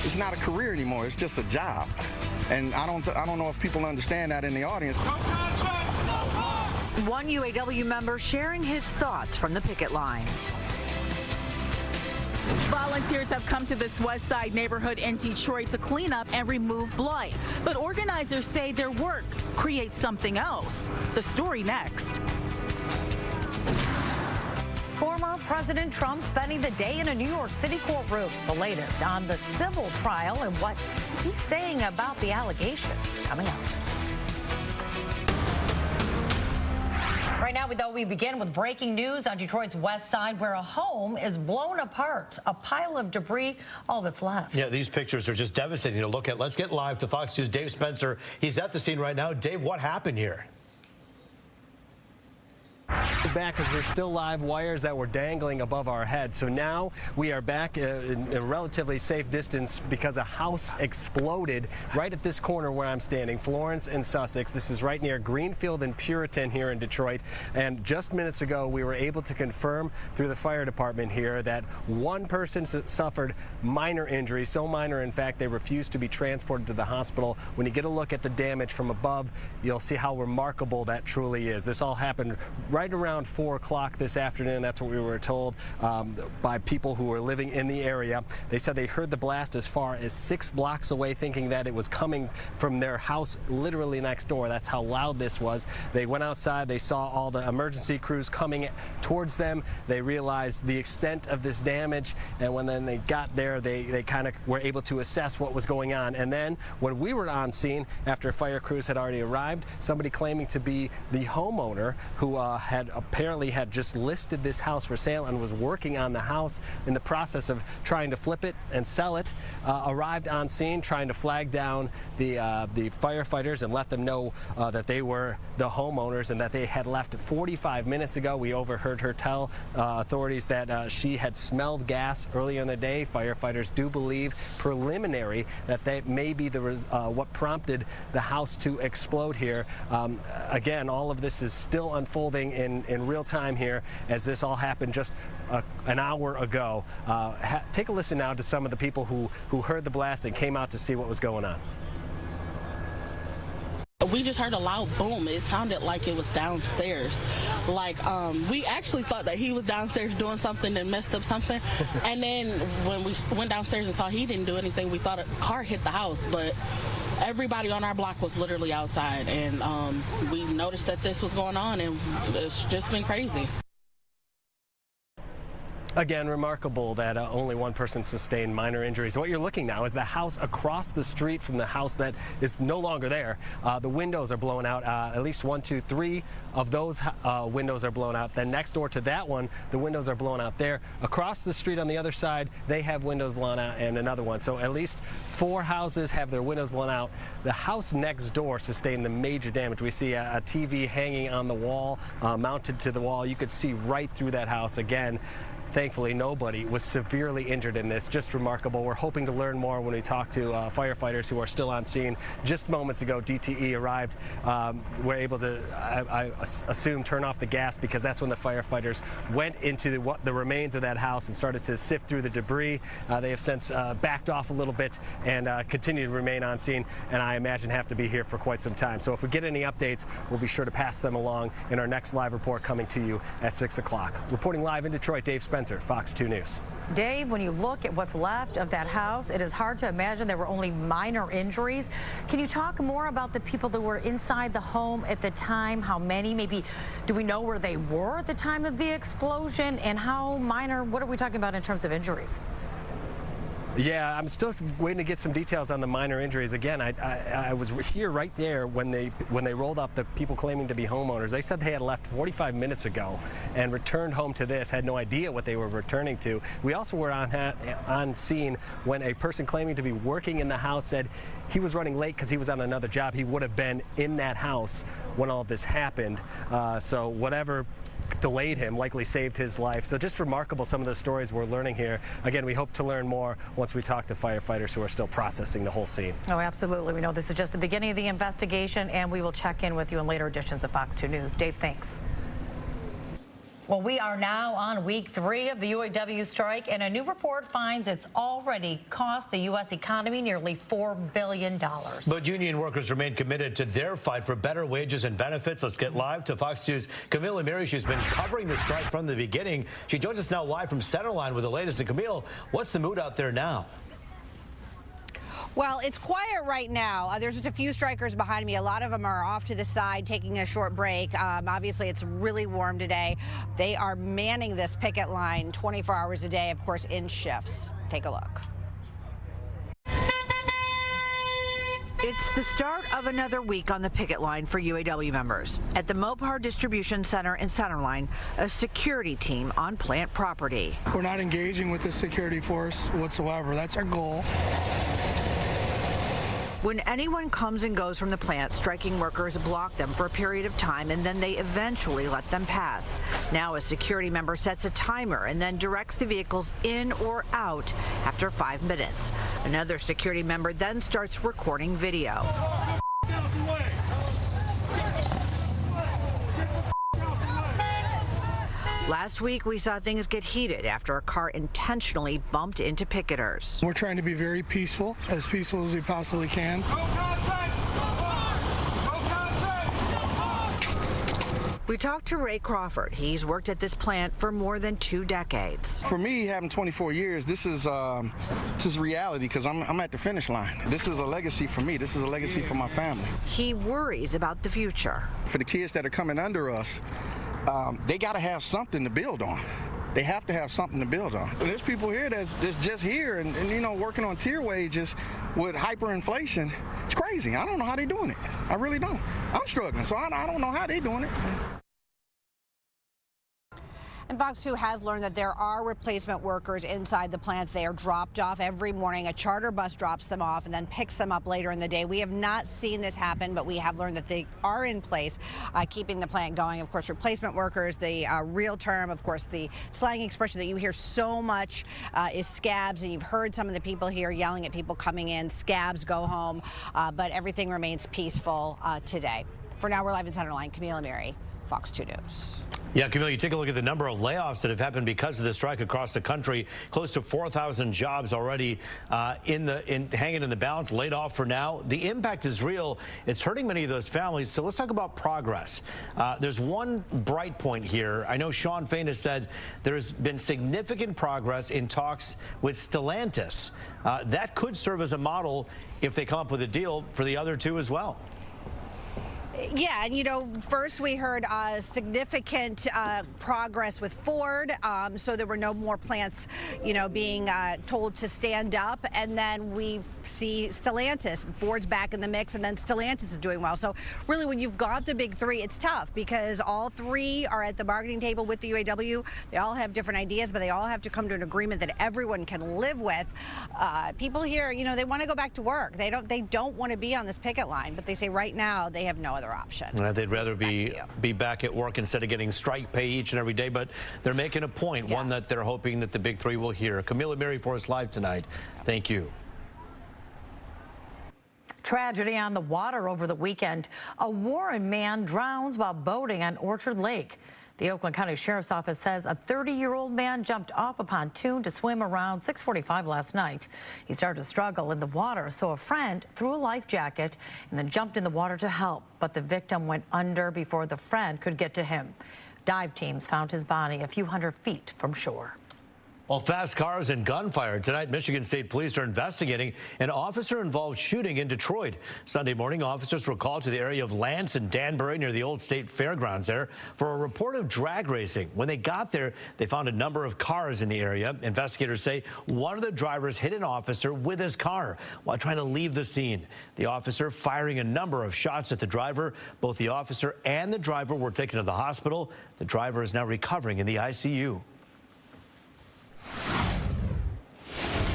it's not a career anymore. It's just a job. And I don't know if people understand that in the audience. One UAW member sharing his thoughts from the picket line. Volunteers have come to this West Side neighborhood in Detroit to clean up and remove blight. But organizers say their work creates something else. The story next. Former President Trump spending the day in a New York City courtroom. The latest on the civil trial and what he's saying about the allegations. Coming up. Right now, though, we begin with breaking news on Detroit's West Side, where a home is blown apart. A pile of debris, all that's left. Yeah, these pictures are just devastating to look at. Let's get live to Fox News' Dave Spencer. He's at the scene right now. Dave, what happened here? Back as there's still live wires that were dangling above our heads. So now we are back in a relatively safe distance because a house exploded right at this corner where I'm standing, Florence and Sussex. This is right near Greenfield and Puritan here in Detroit. And just minutes ago, we were able to confirm through the fire department here that one person suffered minor injuries, so minor, in fact, they refused to be transported to the hospital. When you get a look at the damage from above, you'll see how remarkable that truly is. This all happened right around 4 o'clock this afternoon. That's what we were told by people who were living in the area. They said they heard the blast as far as 6 blocks away, thinking that it was coming from their house literally next door. That's how loud this was. They went outside. They saw all the emergency crews coming towards them. They realized the extent of this damage, and when then they got there, they kind of were able to assess what was going on. And then when we were on scene, after fire crews had already arrived, somebody claiming to be the homeowner who had apparently had just listed this house for sale and was working on the house in the process of trying to flip it and sell it, arrived on scene trying to flag down the firefighters and let them know that they were the homeowners and that they had left 45 minutes ago. We overheard her tell authorities that she had smelled gas earlier in the day. Firefighters do believe preliminary that that may be what prompted the house to explode here. Again, all of this is still unfolding in real time here as this all happened just an hour ago. Take a listen now to some of the people who heard the blast and came out to see what was going on. We just heard a loud boom. It sounded like it was downstairs. Like, we actually thought that he was downstairs doing something and messed up something. And then when we went downstairs and saw he didn't do anything, we thought a car hit the house. But everybody on our block was literally outside. And we noticed that this was going on, and it's just been crazy. Again, remarkable that only one person sustained minor injuries. What you're looking now is the house across the street from the house that is no longer there. The windows are blown out. At least 1, 2, 3 of those windows are blown out. Then next door to that one, the windows are blown out there. Across the street on the other side, they have windows blown out and another one. So at least 4 houses have their windows blown out. The house next door sustained the major damage. We see a TV hanging on the wall, mounted to the wall. You could see right through that house. Again, thankfully, nobody was severely injured in this. Just remarkable. We're hoping to learn more when we talk to firefighters who are still on scene. Just moments ago, DTE arrived. We're able to, I assume, turn off the gas because that's when the firefighters went into the remains of that house and started to sift through the debris. They have since backed off a little bit and continue to remain on scene, and I imagine have to be here for quite some time. So if we get any updates, we'll be sure to pass them along in our next live report coming to you at 6 o'clock. Reporting live in Detroit, Dave Spencer, Fox 2 News. Dave, when you look at what's left of that house, it is hard to imagine there were only minor injuries. Can you talk more about the people that were inside the home at the time? How many? Maybe do we know where they were at the time of the explosion? And how minor, what are we talking about in terms of injuries? Yeah, I'm still waiting to get some details on the minor injuries. Again, I was here right there when they rolled up the people claiming to be homeowners. They said they had left 45 minutes ago and returned home to this, had no idea what they were returning to. We also were on scene when a person claiming to be working in the house said he was running late because he was on another job. He would have been in that house when all of this happened. So whatever delayed him likely saved his life. So just remarkable, some of the stories we're learning here. Again, we hope to learn more once we talk to firefighters who are still processing the whole scene. Oh, absolutely. We know this is just the beginning of the investigation, and we will check in with you in later editions of Fox 2 News. Dave, thanks. Well, we are now on week 3 of the UAW strike, and a new report finds it's already cost the U.S. economy nearly $4 billion. But union workers remain committed to their fight for better wages and benefits. Let's get live to Fox News' Camille Amiri. She's been covering the strike from the beginning. She joins us now live from Centerline with the latest. And Camille, what's the mood out there now? Well, it's quiet right now. There's just a few strikers behind me. A lot of them are off to the side taking a short break. Obviously, it's really warm today. They are manning this picket line 24 hours a day, of course, in shifts. Take a look. It's the start of another week on the picket line for UAW members. At the Mopar Distribution Center in Centerline, a security team on plant property. We're not engaging with the security force whatsoever. That's our goal. When anyone comes and goes from the plant, striking workers block them for a period of time, and then they eventually let them pass. Now a security member sets a timer and then directs the vehicles in or out after 5 minutes. Another security member then starts recording video. Last week, we saw things get heated after a car intentionally bumped into picketers. We're trying to be very peaceful as we possibly can. We talked to Ray Crawford. He's worked at this plant for more than 2 decades. For me, having 24 years, this is reality because I'm at the finish line. This is a legacy for me. This is a legacy for my family. He worries about the future. For the kids that are coming under us, they got to have something to build on. They have to have something to build on. There's people here that's just here and you know, working on tier wages with hyperinflation. It's crazy. I don't know how they're doing it. I really don't. I'm struggling, so I don't know how they're doing it. And Fox 2 has learned that there are replacement workers inside the plant. They are dropped off every morning. A charter bus drops them off and then picks them up later in the day. We have not seen this happen, but we have learned that they are in place, keeping the plant going. Of course, replacement workers, the real term, of course, the slang expression that you hear so much is scabs. And you've heard some of the people here yelling at people coming in, scabs, go home. But everything remains peaceful today. For now, we're live in Centerline. Camille Amiri, Fox 2 News. Yeah, Camille, you take a look at the number of layoffs that have happened because of the strike across the country. Close to 4,000 jobs already hanging in the balance, laid off for now. The impact is real. It's hurting many of those families. So let's talk about progress. There's one bright point here. I know Sean Fain has said there's been significant progress in talks with Stellantis. That could serve as a model if they come up with a deal for the other two as well. Yeah, and you know, first we heard significant progress with Ford, so there were no more plants, you know, being told to stand up, and then we see Stellantis. Ford's back in the mix, and then Stellantis is doing well. So really, when you've got the big three, it's tough because all three are at the bargaining table with the UAW. They all have different ideas, but they all have to come to an agreement that everyone can live with. People here, you know, they want to go back to work. They don't want to be on this picket line, but they say right now they have no other option. They'd rather be back at work instead of getting strike pay each and every day, but they're making a point, one that they're hoping that the big three will hear. Camille Amiri for us live tonight. Thank you. Tragedy on the water over the weekend. A Warren man drowns while boating on Orchard Lake. The Oakland County Sheriff's Office says a 30-year-old man jumped off a pontoon to swim around 6:45 last night. He started to struggle in the water, so a friend threw a life jacket and then jumped in the water to help. But the victim went under before the friend could get to him. Dive teams found his body a few hundred feet from shore. Well, fast cars and gunfire. Tonight, Michigan State Police are investigating an officer-involved shooting in Detroit. Sunday morning, officers were called to the area of Lance and Danbury near the old state fairgrounds there for a report of drag racing. When they got there, they found a number of cars in the area. Investigators say one of the drivers hit an officer with his car while trying to leave the scene. The officer firing a number of shots at the driver. Both the officer and the driver were taken to the hospital. The driver is now recovering in the ICU.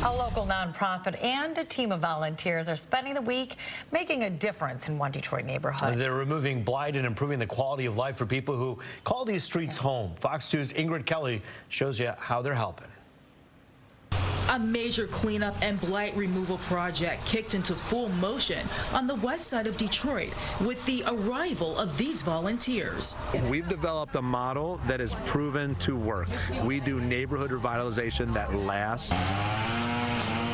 A local nonprofit and a team of volunteers are spending the week making a difference in one Detroit neighborhood. They're removing blight and improving the quality of life for people who call these streets home. Fox 2's Ingrid Kelly shows you how they're helping. A major cleanup and blight removal project kicked into full motion on the west side of Detroit with the arrival of these volunteers. We've developed a model that is proven to work. We do neighborhood revitalization that lasts.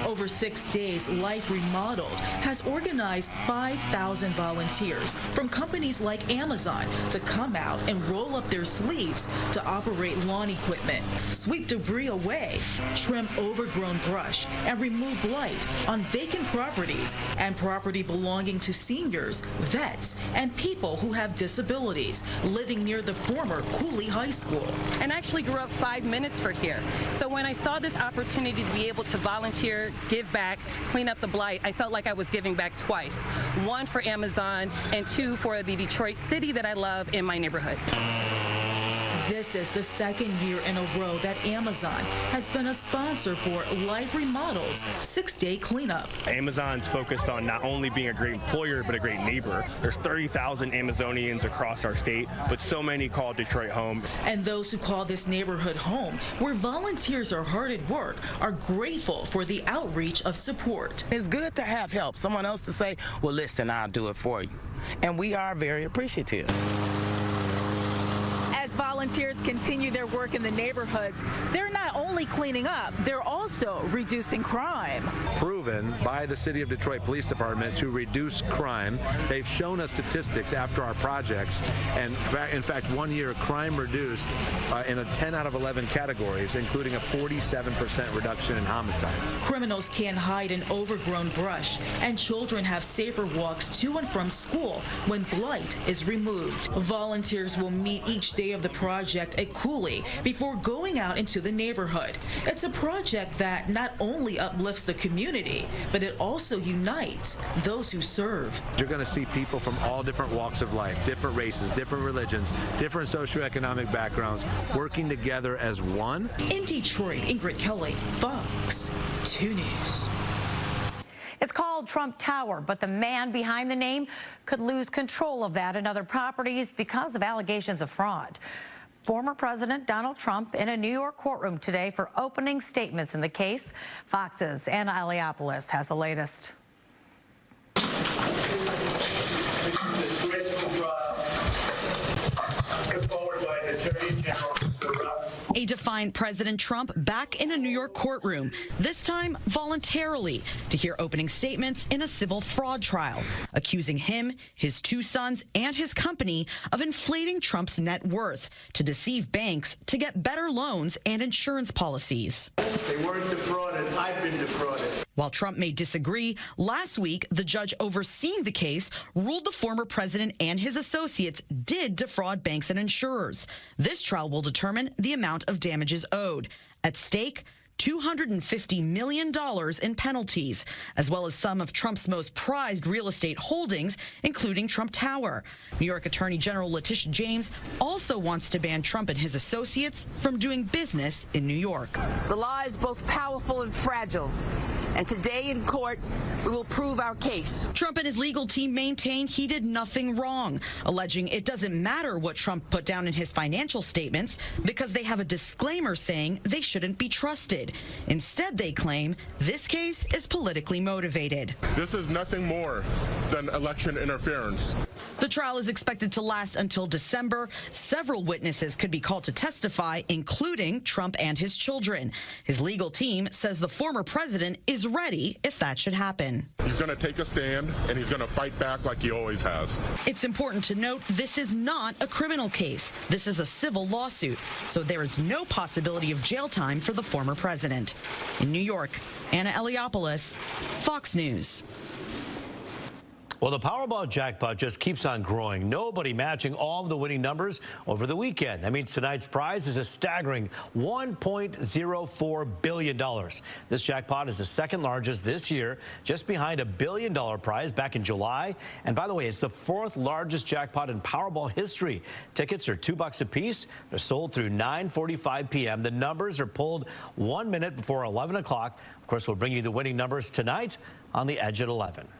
Over 6 days, Life Remodeled has organized 5,000 volunteers from companies like Amazon to come out and roll up their sleeves to operate lawn equipment, sweep debris away, trim overgrown brush, and remove blight on vacant properties and property belonging to seniors, vets, and people who have disabilities living near the former Cooley High School. And I actually grew up 5 minutes from here. So when I saw this opportunity to be able to volunteer, give back, clean up the blight, I felt like I was giving back twice. One for Amazon and two for the Detroit city that I love in my neighborhood. This is the second year in a row that Amazon has been a sponsor for Life Remodel's 6-day cleanup. Amazon's focused on not only being a great employer, but a great neighbor. There's 30,000 Amazonians across our state, but so many call Detroit home. And those who call this neighborhood home, where volunteers are hard at work, are grateful for the outreach of support. It's good to have help, someone else to say, well, listen, I'll do it for you. And we are very appreciative. As volunteers continue their work in the neighborhoods, they're not only cleaning up, they're also reducing crime. Proven by the City of Detroit Police Department to reduce crime. They've shown us statistics after our projects, and in fact, 1 year crime reduced in a 10 out of 11 categories, including a 47% reduction in homicides. Criminals can't hide in overgrown brush, and children have safer walks to and from school when blight is removed. Volunteers will meet each day of the project at Cooley before going out into the neighborhood. It's a project that not only uplifts the community, but it also unites those who serve. You're going to see people from all different walks of life, different races, different religions, different socioeconomic backgrounds, working together as one. In Detroit, Ingrid Kelly, Fox 2 News. It's called Trump Tower, but the man behind the name could lose control of that and other properties because of allegations of fraud. Former President Donald Trump in a New York courtroom today for opening statements in the case. Fox's Anna Eliopoulos has the latest. A defined President Trump back in a New York courtroom, this time voluntarily, to hear opening statements in a civil fraud trial, accusing him, his 2 sons, and his company of inflating Trump's net worth to deceive banks to get better loans and insurance policies. They weren't defrauded. I've been defrauded. While Trump may disagree, last week, the judge overseeing the case ruled the former president and his associates did defraud banks and insurers. This trial will determine the amount of damages owed. At stake, $250 million in penalties, as well as some of Trump's most prized real estate holdings, including Trump Tower. New York Attorney General Letitia James also wants to ban Trump and his associates from doing business in New York. The law is both powerful and fragile. And today in court, we will prove our case. Trump and his legal team maintain he did nothing wrong, alleging it doesn't matter what Trump put down in his financial statements because they have a disclaimer saying they shouldn't be trusted. Instead, they claim this case is politically motivated. This is nothing more than election interference. The trial is expected to last until December. Several witnesses could be called to testify, including Trump and his children. His legal team says the former president is ready if that should happen. He's going to take a stand, and he's going to fight back like he always has. It's important to note this is not a criminal case. This is a civil lawsuit, so there is no possibility of jail time for the former president. In New York, Anna Eliopoulos, Fox News. Well, the Powerball jackpot just keeps on growing. Nobody matching all of the winning numbers over the weekend. That means tonight's prize is a staggering $1.04 billion. This jackpot is the second largest this year, just behind a $1 billion prize back in July. And by the way, it's the 4th largest jackpot in Powerball history. Tickets are $2 a piece. They're sold through 9:45 p.m. The numbers are pulled 1 minute before 11 o'clock. Of course, we'll bring you the winning numbers tonight on The Edge at 11.